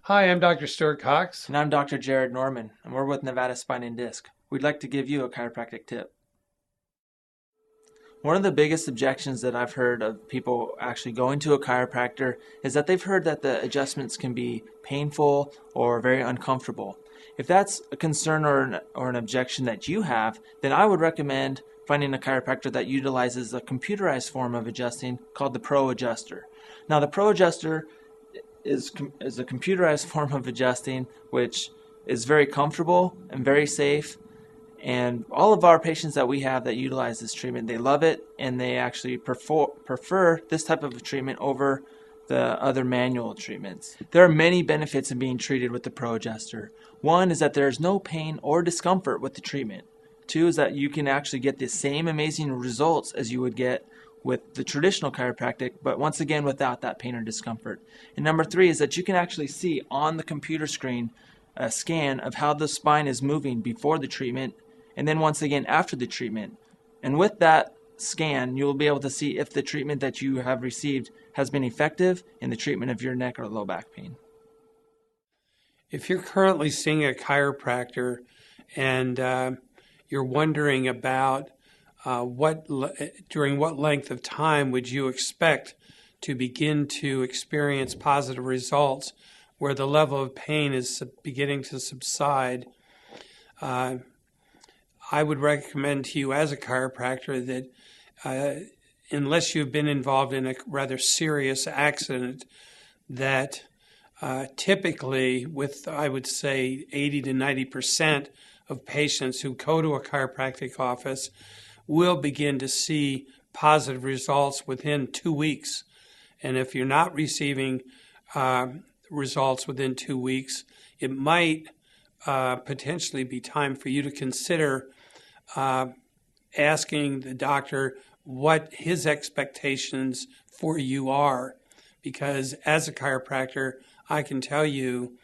Hi, I'm Dr. Stuart Cox. And I'm Dr. Jared Norman, and we're with Nevada Spine and Disc. We'd like to give you a chiropractic tip. One of the biggest objections that I've heard of people actually going to a chiropractor is that they've heard that the adjustments can be painful or very uncomfortable. If that's a concern or an objection that you have, then I would recommend finding a chiropractor that utilizes a computerized form of adjusting called the Pro Adjuster. Now, the Pro Adjuster is a computerized form of adjusting, which is very comfortable and very safe. And all of our patients that we have that utilize this treatment, they love it, and they actually prefer this type of treatment over the other manual treatments. There are many benefits in being treated with the Pro Adjuster. One is that there's no pain or discomfort with the treatment. Two is that you can actually get the same amazing results as you would get with the traditional chiropractic, but once again without that pain or discomfort. And number three is that you can actually see on the computer screen a scan of how the spine is moving before the treatment and then once again after the treatment. And with that scan, you'll be able to see if the treatment that you have received has been effective in the treatment of your neck or low back pain. If you're currently seeing a chiropractor and you're wondering about during what length of time would you expect to begin to experience positive results where the level of pain is beginning to subside, I would recommend to you as a chiropractor that unless you've been involved in a rather serious accident, that typically with, I would say, 80 to 90% of patients who go to a chiropractic office will begin to see positive results within 2 weeks. And if you're not receiving results within 2 weeks, it might potentially be time for you to consider asking the doctor what his expectations for you are. Because as a chiropractor, I can tell you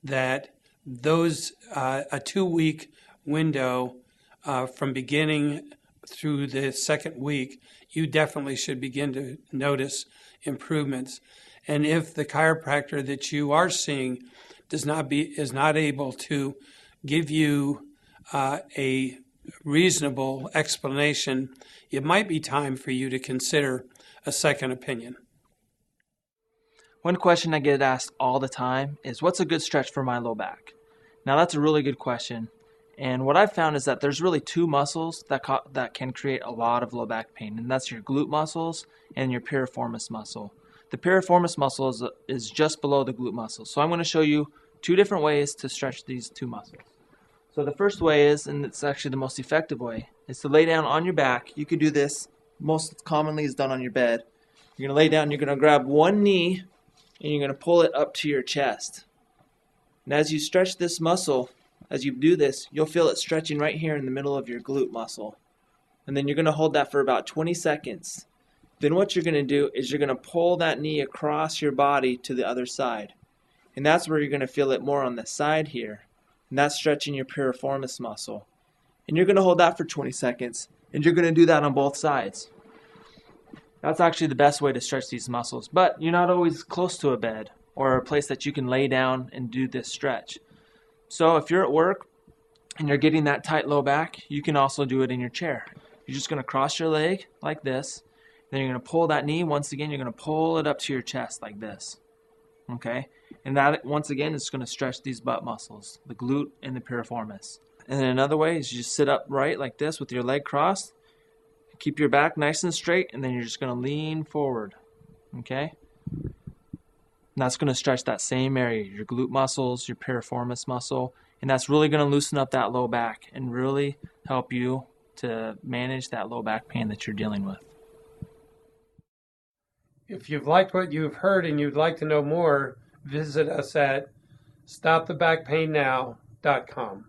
that those a 2-week window from beginning through the second week, you definitely should begin to notice improvements. And if the chiropractor that you are seeing is not able to give you a reasonable explanation, it might be time for you to consider a second opinion. One question I get asked all the time is, what's a good stretch for my low back? Now, that's a really good question. And what I've found is that there's really two muscles that can create a lot of low back pain, and that's your glute muscles and your piriformis muscle. The piriformis muscle is just below the glute muscle. So I'm going to show you two different ways to stretch these two muscles. So the first way is, and it's actually the most effective way, is to lay down on your back. You could do this, most commonly is done on your bed. You're going to lay down, you're going to grab one knee, and you're going to pull it up to your chest. And as you stretch this muscle, as you do this, you'll feel it stretching right here in the middle of your glute muscle. And then you're going to hold that for about 20 seconds. Then what you're going to do is you're going to pull that knee across your body to the other side. And that's where you're going to feel it more on the side here. And that's stretching your piriformis muscle. And you're going to hold that for 20 seconds. And you're going to do that on both sides. That's actually the best way to stretch these muscles. But you're not always close to a bed or a place that you can lay down and do this stretch. So if you're at work and you're getting that tight low back, you can also do it in your chair. You're just going to cross your leg like this. Then you're going to pull that knee. Once again, you're going to pull it up to your chest like this. Okay? And that, once again, is going to stretch these butt muscles, the glute and the piriformis. And then another way is you just sit upright like this with your leg crossed. Keep your back nice and straight, and then you're just going to lean forward. Okay? And that's going to stretch that same area, your glute muscles, your piriformis muscle, and that's really going to loosen up that low back and really help you to manage that low back pain that you're dealing with. If you've liked what you've heard and you'd like to know more, visit us at stopthebackpainnow.com.